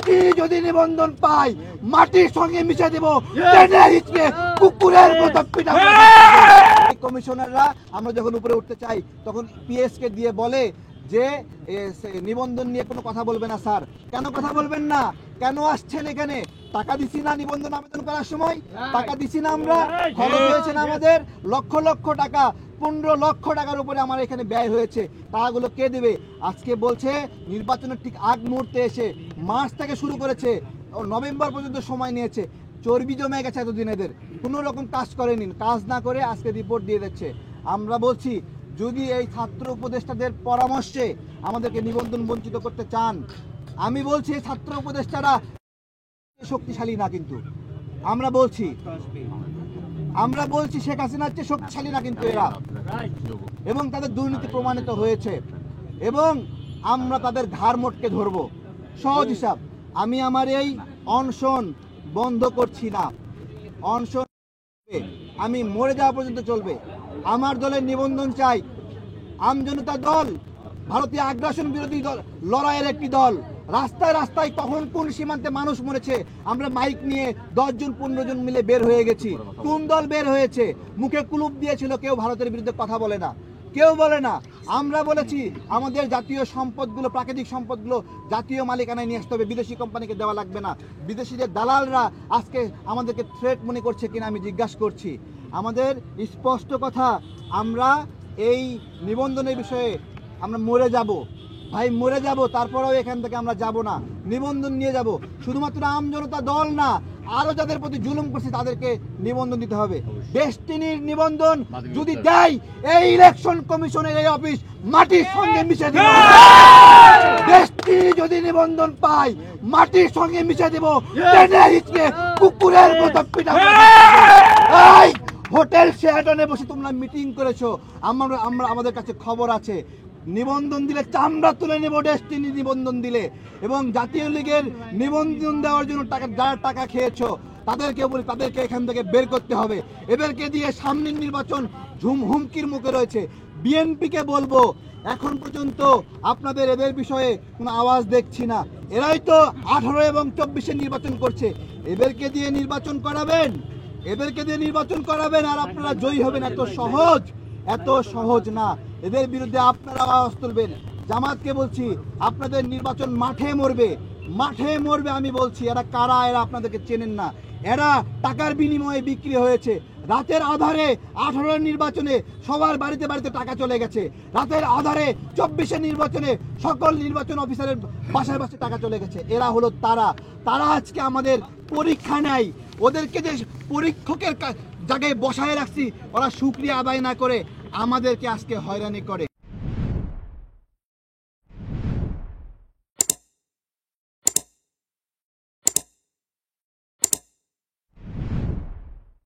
দেশটি যদি নিবন্ধন পাই মাটির সঙ্গে মিশে দেব, টেনে হিচকে কুকুরের মতো পিটাবো। কমিশনাররা আমরা যখন উপরে উঠতে চাই তখন পিএস কে দিয়ে বলে যে নিবন্ধন নিয়ে কোনো কথা বলবে না স্যার। কেন কথা বলবেন না? কেন আসছেন এখানে? টাকা দিছি না নিবন্ধন আবেদন করার সময়? টাকা দিছি না আমরা? খরচ হয়েছে না আমাদের লক্ষ লক্ষ টাকা, 15 লক্ষ টাকার উপরে আমার এখানে ব্যয় হয়েছে। টাকাগুলো কে দেবে? আজকে বলছে নির্বাচনের ঠিক আগ মুহূর্তে এসে মার্চ থেকে শুরু করেছে, নভেম্বর পর্যন্ত সময় নিয়েছে। চর্বি জমে গেছে এতদিন, এদের কোনো রকম কাজ করেনি, কাজ না করে আজকে রিপোর্ট দিয়ে দিচ্ছে। আমরা বলছি যদি এই ছাত্র উপদেষ্টাদের পরামর্শে আমাদেরকে নিবন্ধন বঞ্চিত করতে চান, আমি বলছি এই ছাত্র উপদেষ্টারা শক্তিশালী না, কিন্তু আমরা বলছি শেখ হাসিনার চেয়ে শক্তিশালী না কিন্তু এরা, এবং তাদের দুর্নীতি প্রমাণিত হয়েছে এবং আমরা তাদের ঘাড় মোটকে ধরবো। সহজ হিসাব, আমি আমার এই অনশন বন্ধ করছি না, অনশন আমি মরে যাওয়া পর্যন্ত চলবে। আমার দলের নিবন্ধন চাই। আমজনতা দল ভারতীয় আগ্রাসন বিরোধী দল, লড়াইয়ের একটি দল। রাস্তায় রাস্তায় কখন কোন সীমান্তে মানুষ মরেছে আমরা মাইক নিয়ে 10 জন 15 জন মিলে বের হয়ে গেছি। কোন দল বের হয়েছে? মুখে কুলুপ দিয়েছিল, কেউ ভারতের বিরুদ্ধে কথা বলে না, কেউ বলে না। আমরা বলেছি আমাদের জাতীয় সম্পদগুলো, প্রাকৃতিক সম্পদগুলো জাতীয় মালিকানায় নিয়ে আসতে হবে, বিদেশি কোম্পানিকে দেওয়া লাগবে না। বিদেশিদের দালালরা আজকে আমাদেরকে থ্রেট মনে করছে কিনা আমি জিজ্ঞাসা করছি। আমাদের স্পষ্ট কথা, আমরা এই নিবন্ধনের বিষয়ে আমরা মরে যাব ভাই, মরে যাব, তারপরেও এখান থেকে আমরা যাব না। নিবন্ধন নিয়ে যাব। শুধুমাত্র আমজনতা দল না, আরো যাদের প্রতি জুলুম করছে তাদেরকে নিবন্ধন দিতে হবে। ডেস্টিনির নিবন্ধন যদি দেয়, এই ইলেকশন কমিশনের এই অফিস মাটির সঙ্গে মিশে দেব। ডেস্টিনি যদি নিবন্ধন পাই মাটির সঙ্গে মিশে দেব, টেনে হিচকে কুকুরের মতো পিটাবো। হোটেল শেরাটনে বসে তোমরা মিটিং করেছো, আমাদের কাছে খবর আছে। নিবন্ধন দিলে চামড়া তুলে নেব ডেস্টিনি নিবন্ধন দিলে। এবং জাতীয় লীগের নিবন্ধন দেওয়ার জন্য যারা টাকা খেয়েছো তাদেরকে বলি, তাদেরকে এখান থেকে বের করতে হবে। এদেরকে দিয়ে সামনের নির্বাচন হুমকির মুখে রয়েছে। বিএনপিকে বলবো, এখন পর্যন্ত আপনাদের এদের বিষয়ে কোনো আওয়াজ দেখছি না। এরাই তো 18 এবং 24-এ নির্বাচন করছে। এদেরকে দিয়ে নির্বাচন করাবেন আর আপনারা জয়ী হবেন। এত সহজ না। এদের বিরুদ্ধে আপনারা আওয়াজ তুলবেন। জামাতকে বলছি, আপনাদের নির্বাচন মাঠে মরবে। আমি বলছি, এরা কারা? এরা আপনাদেরকে চেনেন না। এরা টাকার বিনিময়ে বিক্রি হয়েছে। রাতের আধারে 18 নির্বাচনে সবার বাড়িতে বাড়িতে টাকা চলে গেছে। রাতের আধারে 24-এ নির্বাচনে সকল নির্বাচন অফিসারের বাসায় বাসায় টাকা চলে গেছে। এরা হলো তারা আজকে আমাদের পরীক্ষা নেয়। ওদেরকে যে পরীক্ষকের জায়গায় বসায় রাখছি, ওরা শুকরিয়া আদায় না করে আমাদেরকে আজকে হয়রানি করে।